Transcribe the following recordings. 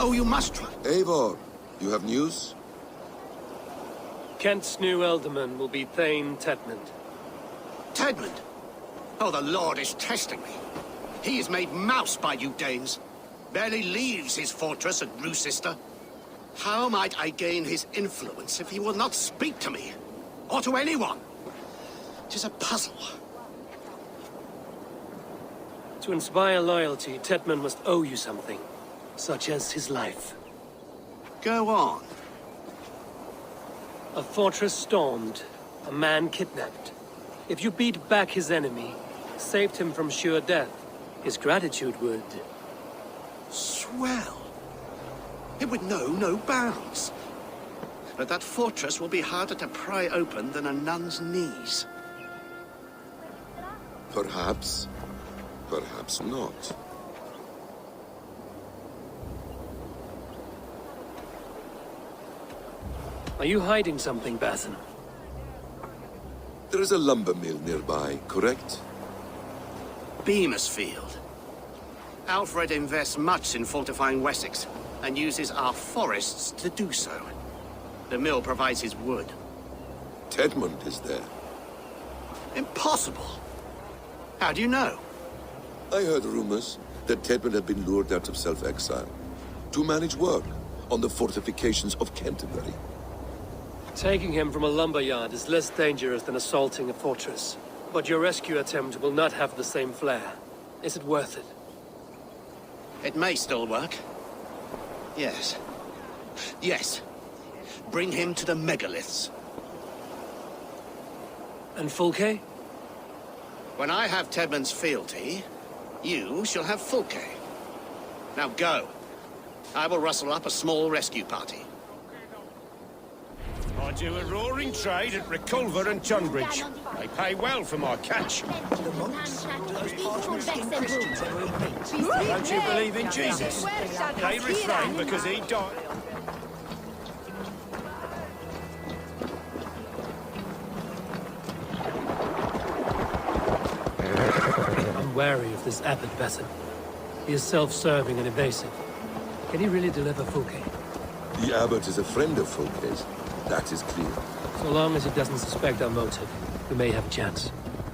Oh, you must try. Eivor, you have news? Kent's new ealdorman will be Thane Tedmund. Tedmund? Oh, the Lord is testing me. He is made mouse by you Danes. Barely leaves his fortress at Roosister. How might I gain his influence if he will not speak to me? Or to anyone? 'Tis a puzzle. To inspire loyalty, Tedmund must owe you something, such as his life. Go on. A fortress stormed, a man kidnapped. If you beat back his enemy, saved him from sure death, his gratitude would... Swell. It would know no bounds. But that fortress will be harder to pry open than a nun's knees. Perhaps. Perhaps not. Are you hiding something, Basin? There is a lumber mill nearby, correct? Beamersfield. Alfred invests much in fortifying Wessex, and uses our forests to do so. The mill provides his wood. Tedmund is there. Impossible! How do you know? I heard rumors that Tedmund had been lured out of self-exile to manage work on the fortifications of Canterbury. Taking him from a lumberyard is less dangerous than assaulting a fortress. But your rescue attempt will not have the same flair. Is it worth it? It may still work. Yes. Yes. Bring him to the megaliths. And Fulke? When I have Tedmund's fealty, you shall have Fulke. Now go. I will rustle up a small rescue party. I do a roaring trade at Reculver and Tunbridge. They pay well for my catch. The monks? Do those parchment-skinned Christians ever eat meat? Don't you believe in Jesus? They refrain because he died. I'm wary of this abbot Basin. He is self-serving and evasive. Can he really deliver Fulke? The abbot is a friend of Fulke's. That is clear. So long as he doesn't suspect our motive, we may have a chance.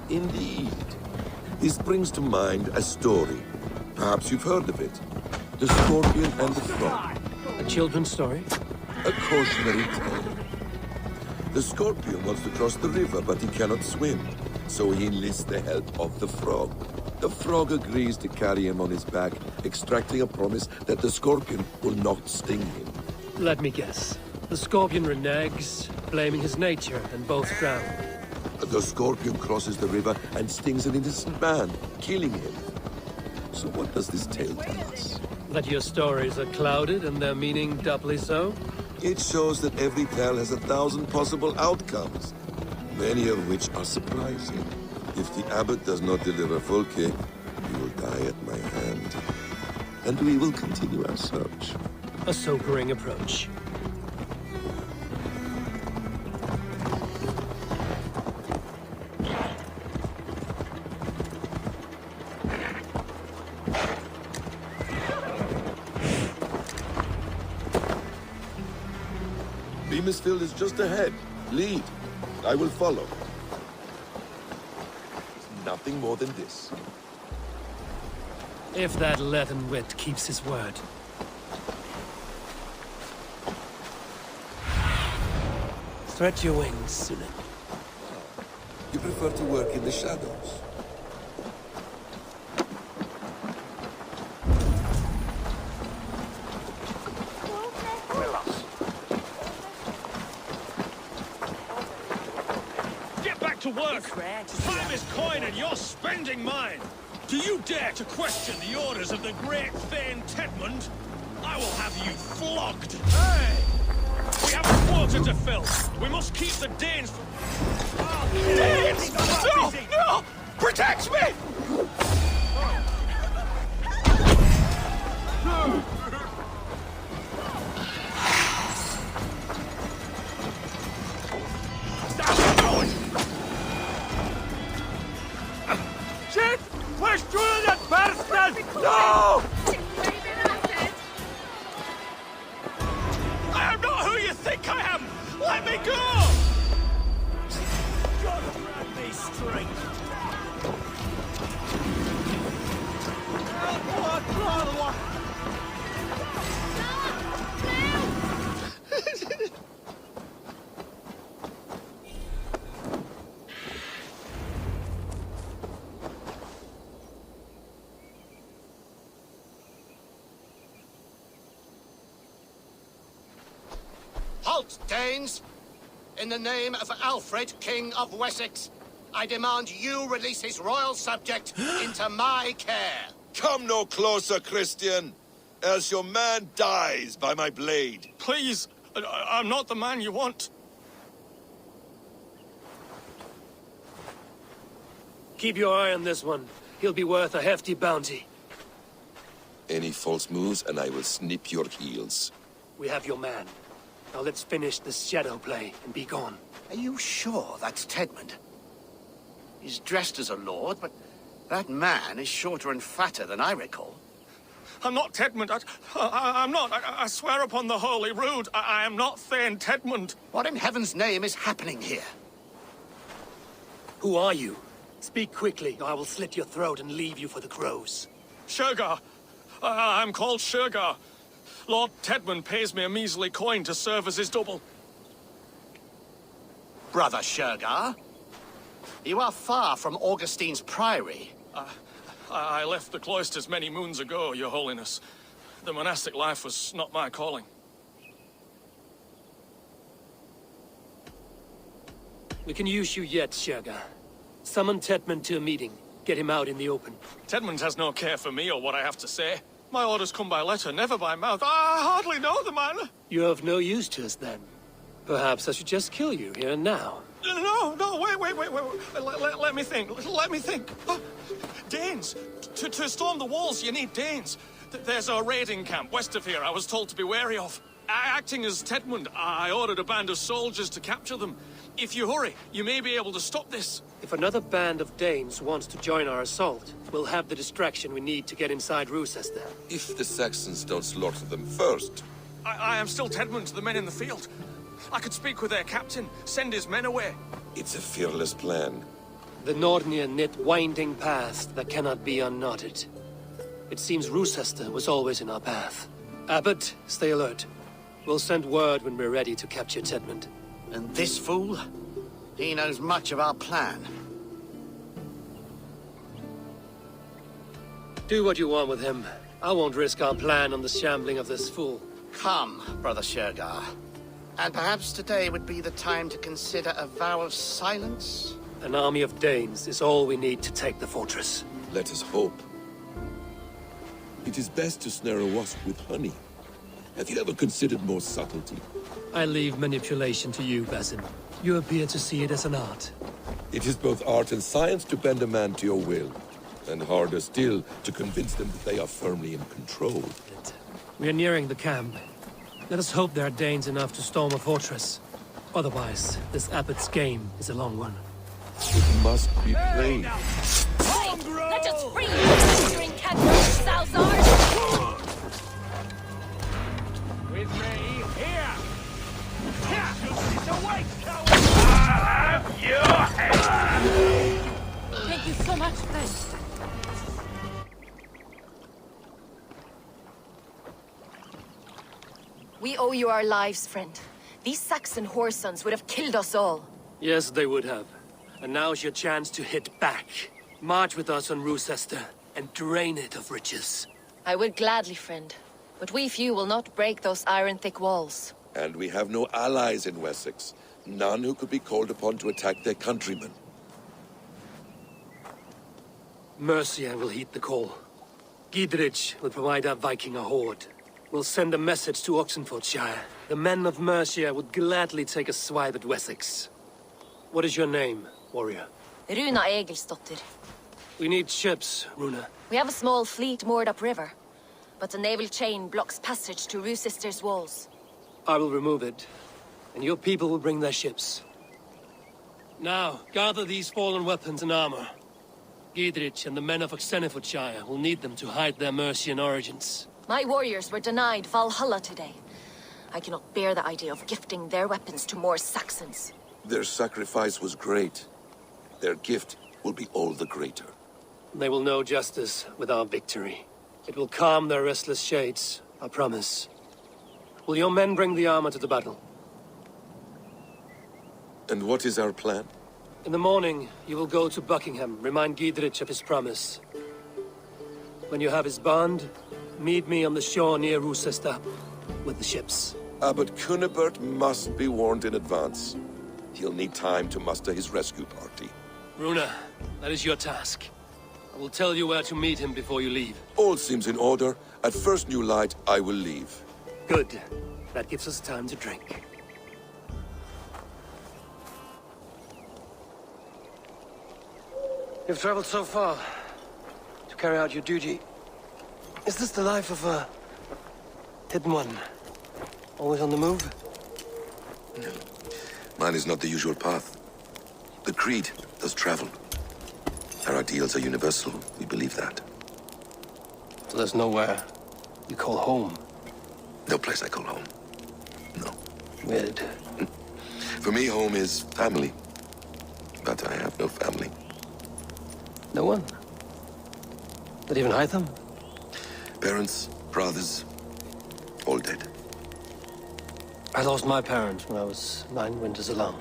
Indeed. This brings to mind a story. Perhaps you've heard of it. The Scorpion and the Frog. A children's story? A cautionary tale. The Scorpion wants to cross the river, but he cannot swim. So he enlists the help of the Frog. The Frog agrees to carry him on his back, extracting a promise that the Scorpion will not sting him. Let me guess. The Scorpion reneges, blaming his nature, and both drown. The Scorpion crosses the river and stings an innocent man, killing him. So what does this tale tell us? That your stories are clouded and their meaning doubly so? It shows that every tale has 1,000 possible outcomes, many of which are surprising. If the abbot does not deliver Fulke, he will die at my hand. And we will continue our search. A sobering approach. Beamersfield is just ahead. Lead. I will follow. Nothing more than this. If that leaden wit keeps his word. Spread your wings, Sunan. You prefer to work in the shadows? To work! Time is coin and you're spending mine! Do you dare to question the orders of the great Thane Tedmund? I will have you flogged! Hey! We have a quota to fill! We must keep the Danes from... Oh, Danes! No! No! Protect me! No! you think I am? Let me go! God, grab me straight. Halt, Danes! In the name of Alfred, King of Wessex, I demand you release his royal subject into my care. Come no closer, Christian, else your man dies by my blade. Please, I'm not the man you want. Keep your eye on this one. He'll be worth a hefty bounty. Any false moves and I will snip your heels. We have your man. Now let's finish this shadow play and be gone. Are you sure that's Tedmund? He's dressed as a lord, but that man is shorter and fatter than I recall. I'm not Tedmund. I'm not. I swear upon the Holy Rood, I am not Thane Tedmund. What in heaven's name is happening here? Who are you? Speak quickly, or I will slit your throat and leave you for the crows. Shergar. I'm called Shergar. Lord Tedmund pays me a measly coin to serve as his double. Brother Shergar, you are far from Augustine's priory. I left the cloisters many moons ago, Your Holiness. The monastic life was not my calling. We can use you yet, Shergar. Summon Tedmund to a meeting. Get him out in the open. Tedmund has no care for me or what I have to say. My orders come by letter, never by mouth. I hardly know the man. You're of no use to us, then. Perhaps I should just kill you here and now. No, wait. Let me think. Danes. To storm the walls, you need Danes. There's a raiding camp west of here I was told to be wary of. Acting as Tedmund, I ordered a band of soldiers to capture them. If you hurry, you may be able to stop this. If another band of Danes wants to join our assault, we'll have the distraction we need to get inside Rochester. If the Saxons don't slaughter them first. I am still Tedmund to the men in the field. I could speak with their captain, send his men away. It's a fearless plan. The Nordnir knit winding paths that cannot be unknotted. It seems Rochester was always in our path. Abbot, stay alert. We'll send word when we're ready to capture Tedmund. And this fool? He knows much of our plan. Do what you want with him. I won't risk our plan on the shambling of this fool. Come, Brother Shergar. And perhaps today would be the time to consider a vow of silence? An army of Danes is all we need to take the fortress. Let us hope. It is best to snare a wasp with honey. Have you ever considered more subtlety? I leave manipulation to you, Basim. You appear to see it as an art. It is both art and science to bend a man to your will. And harder still, to convince them that they are firmly in control. We are nearing the camp. Let us hope there are Danes enough to storm a fortress. Otherwise, this abbot's game is a long one. It must be played. Let us free the blistering Cadmus, Salzars! With me, here! Thank you so much, friend. We owe you our lives, friend. These Saxon whoresons would have killed us all. Yes, they would have. And now's your chance to hit back. March with us on Rochester and drain it of riches. I would gladly, friend. But we few will not break those iron-thick walls. And we have no allies in Wessex. None who could be called upon to attack their countrymen. Mercia will heed the call. Gidrich will provide our Viking a horde. We'll send a message to Oxenfordshire. The men of Mercia would gladly take a swipe at Wessex. What is your name, warrior? Runa Egilsdotter. We need ships, Runa. We have a small fleet moored upriver, but a naval chain blocks passage to Rochester's walls. I will remove it, and your people will bring their ships. Now, gather these fallen weapons and armor. Gidrich and the men of Oxenfordshire will need them to hide their Mercian origins. My warriors were denied Valhalla today. I cannot bear the idea of gifting their weapons to more Saxons. Their sacrifice was great. Their gift will be all the greater. They will know justice with our victory. It will calm their restless shades, I promise. Will your men bring the armor to the battle? And what is our plan? In the morning, you will go to Buckingham, remind Giedrich of his promise. When you have his bond, meet me on the shore near Rochester with the ships. Abbot Cunibert must be warned in advance. He'll need time to muster his rescue party. Runa, that is your task. I will tell you where to meet him before you leave. All seems in order. At first new light, I will leave. Good. That gives us time to drink. You've traveled so far to carry out your duty. Is this the life of a hidden one? Always on the move? No. Mine is not the usual path. The Creed does travel. Our ideals are universal. We believe that. So there's nowhere you call home? No place I call home. No. Weird. For me, home is family. But I have no family. No one? Not even Hytham? Parents, brothers, all dead. I lost my parents when I was 9 winters alone.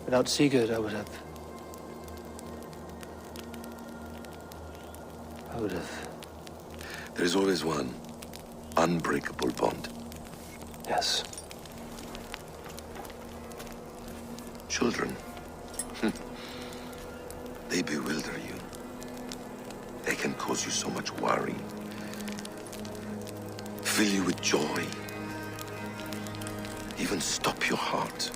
Without Sigurd, I would have... There is always one unbreakable bond. Yes. Children. They bewilder you. They can cause you so much worry. Fill you with joy. Even stop your heart.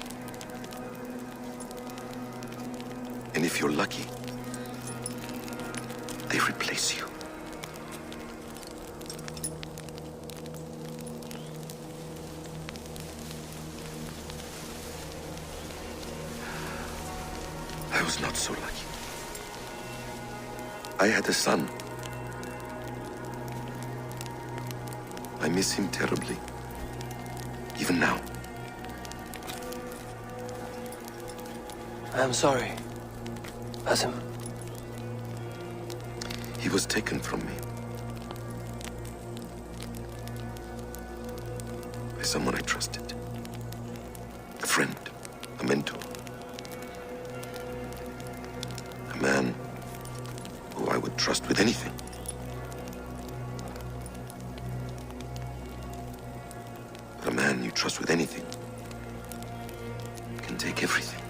And if you're lucky, they replace you. I was not so lucky. I had a son. I miss him terribly. Even now. I am sorry. Basim. He was taken from me. By someone I trusted. A friend. A mentor. A man who I would trust with anything. But a man you trust with anything can take everything.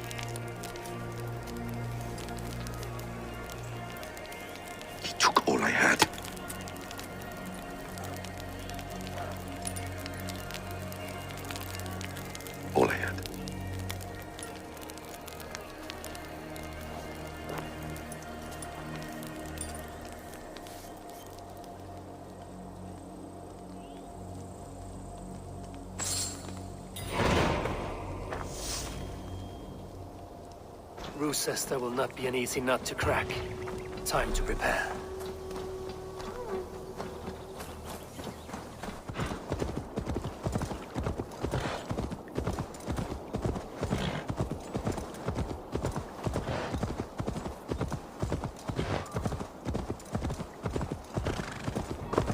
He took all I had. All I had. Rochester will not be an easy nut to crack. Time to prepare.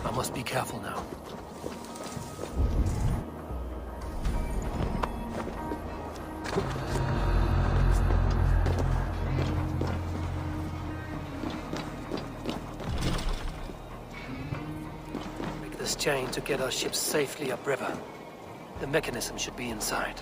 I must be careful now. Chain to get our ships safely upriver. The mechanism should be inside.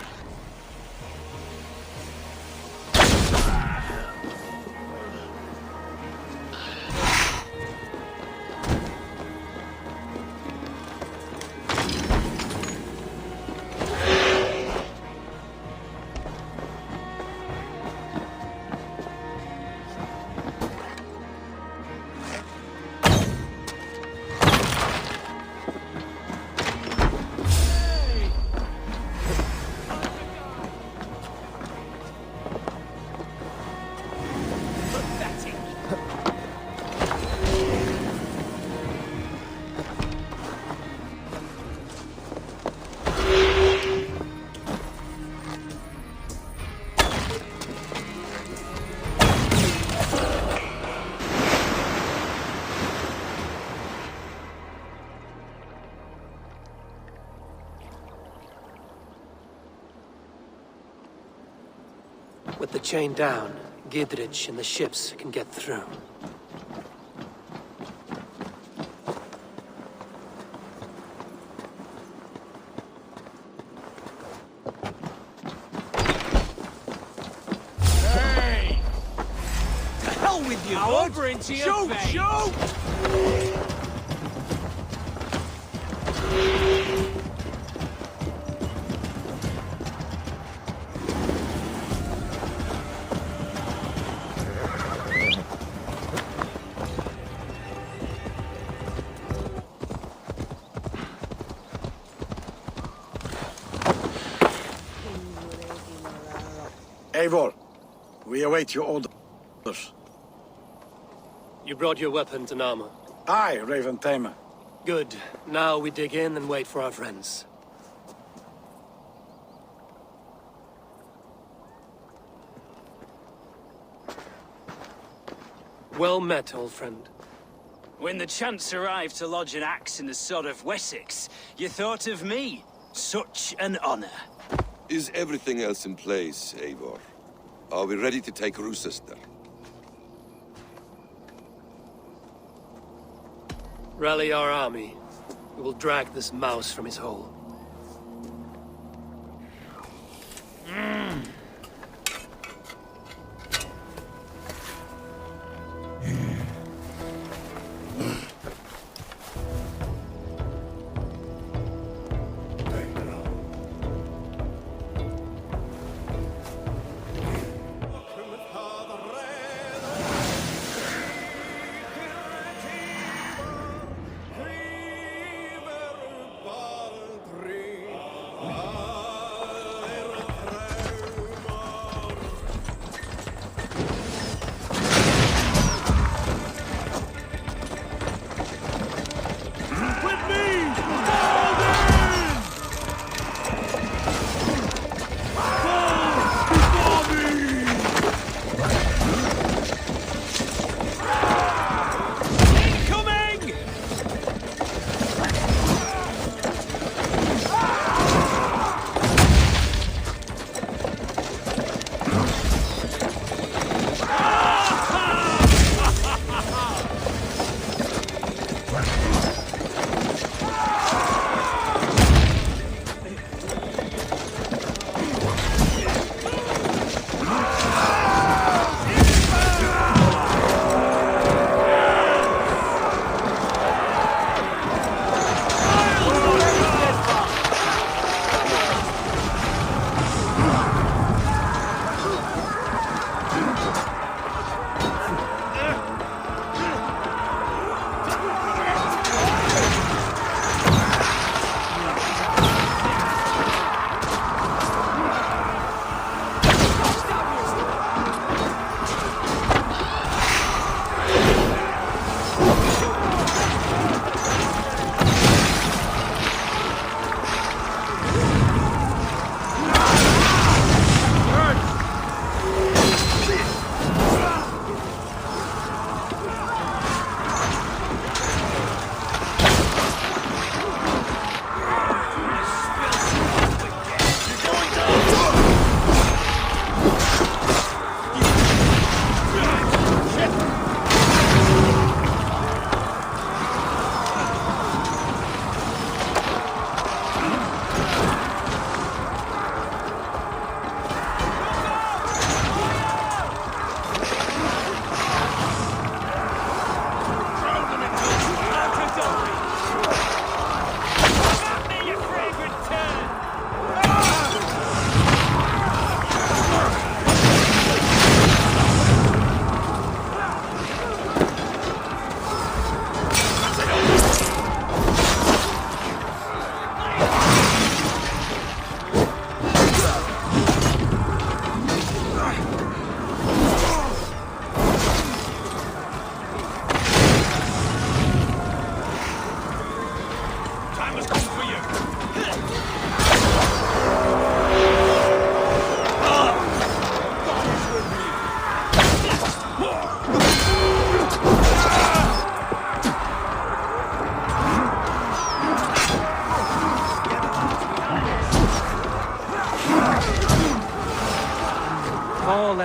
With the chain down, Gidrich and the ships can get through. Hey! To hell with you, bud! Over into your face. Shoot! Eivor, we await your orders. You brought your weapons and armor. Aye, Raven Tamer. Good. Now we dig in and wait for our friends. Well met, old friend. When the chance arrived to lodge an axe in the sod of Wessex, you thought of me. Such an honor. Is everything else in place, Eivor? Are we ready to take Rochester? Rally our army. We will drag this mouse from his hole.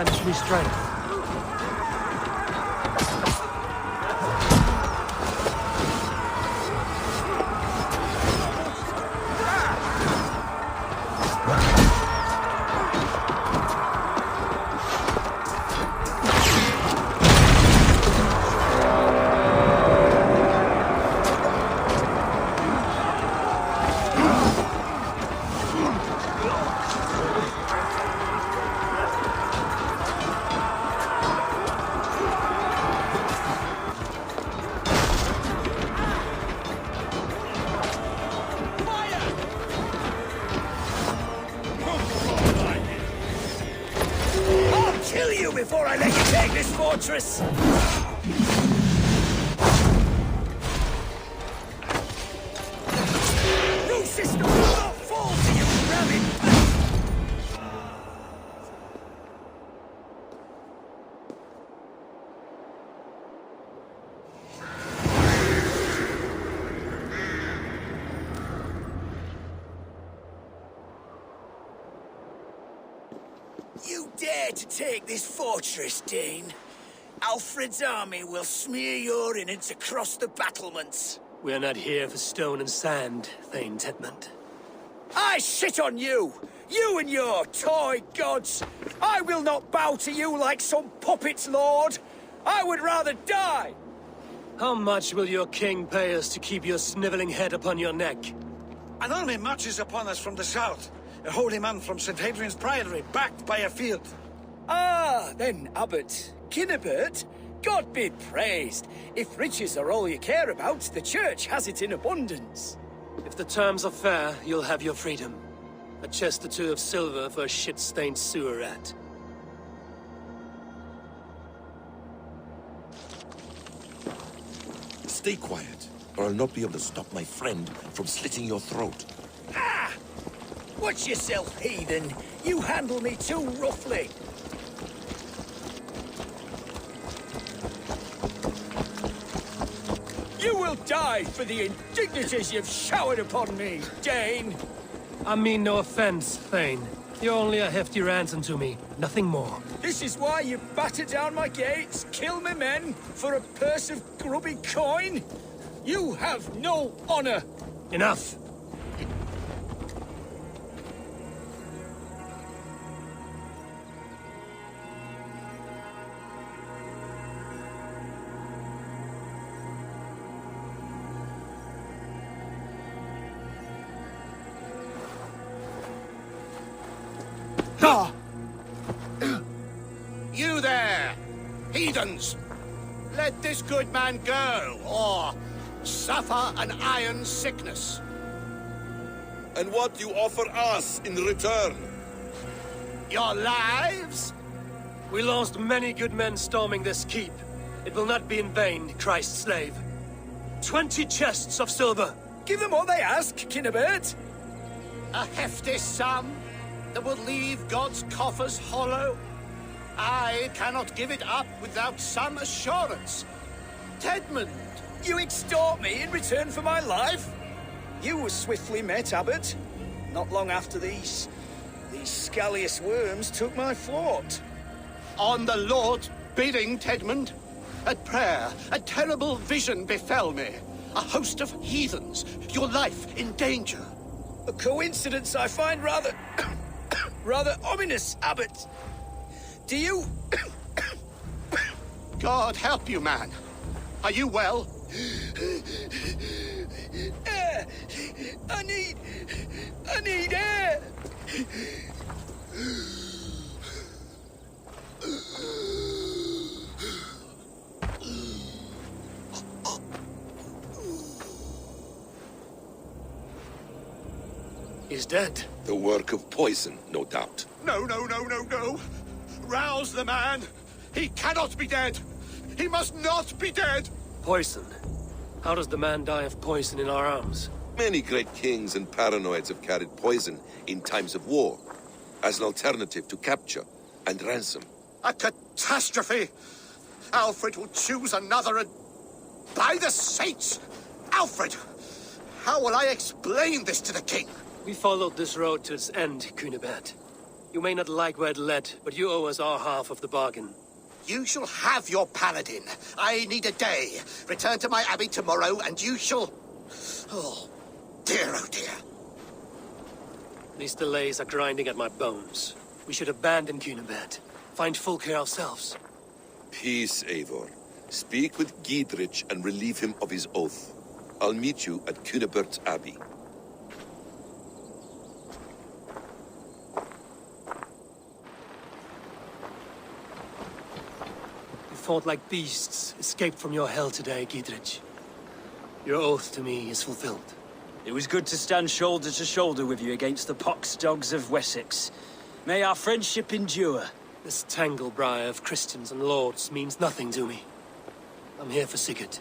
grants me strength. Kill you before I let you take this fortress! No sister will not fall to you, rabbit! You dare to take this fortress, Dane? Alfred's army will smear your innards across the battlements. We're not here for stone and sand, Thane Tedmund. I shit on you! You and your toy gods! I will not bow to you like some puppet's lord! I would rather die! How much will your king pay us to keep your sniveling head upon your neck? An army marches upon us from the south. A holy man from St. Hadrian's Priory, backed by a field. Ah, then, Abbot, Kinnebert, God be praised. If riches are all you care about, the church has it in abundance. If the terms are fair, you'll have your freedom. A chest or two of silver for a shit-stained sewer rat. Stay quiet, or I'll not be able to stop my friend from slitting your throat. Ah! Watch yourself, heathen. You handle me too roughly. You will die for the indignities you've showered upon me, Dane. I mean no offense, Thane. You're only a hefty ransom to me, nothing more. This is why you batter down my gates, kill my men, for a purse of grubby coin? You have no honor! Enough! You there, heathens! Let this good man go, or suffer an iron sickness. And what do you offer us in return? Your lives? We lost many good men storming this keep. It will not be in vain, Christ's slave. 20 chests of silver! Give them all they ask, Kinnebert. A hefty sum that will leave God's coffers hollow? I cannot give it up without some assurance. Tedmund! You extort me in return for my life? You were swiftly met, Abbot. Not long after these scallious worms took my fort. On the Lord's bidding, Tedmund. At prayer, a terrible vision befell me. A host of heathens, your life in danger. A coincidence I find rather... rather ominous, Abbot. Do you... God help you, man. Are you well? Air! I need air! He's dead. The work of poison, no doubt. No. Rouse the man. He cannot be dead. He must not be dead. Poison. How does the man die of poison in our arms? Many great kings and paranoids have carried poison in times of war, as an alternative to capture and ransom. A catastrophe. Alfred will choose another and... By the saints! Alfred! How will I explain this to the king? We followed this road to its end, Cunibert. You may not like where it led, but you owe us our half of the bargain. You shall have your paladin. I need a day. Return to my abbey tomorrow, and you shall... Oh dear. These delays are grinding at my bones. We should abandon Cunibert. Find Fulke ourselves. Peace, Eivor. Speak with Giedrich and relieve him of his oath. I'll meet you at Cunibert's Abbey. You fought like beasts, escaped from your hell today, Giedrich. Your oath to me is fulfilled. It was good to stand shoulder to shoulder with you against the pox dogs of Wessex. May our friendship endure. This tangle-briar of Christians and lords means nothing to me. I'm here for Sigurd.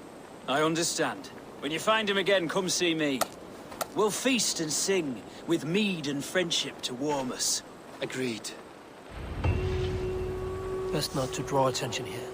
I understand. When you find him again, come see me. We'll feast and sing, with mead and friendship to warm us. Agreed. Best not to draw attention here.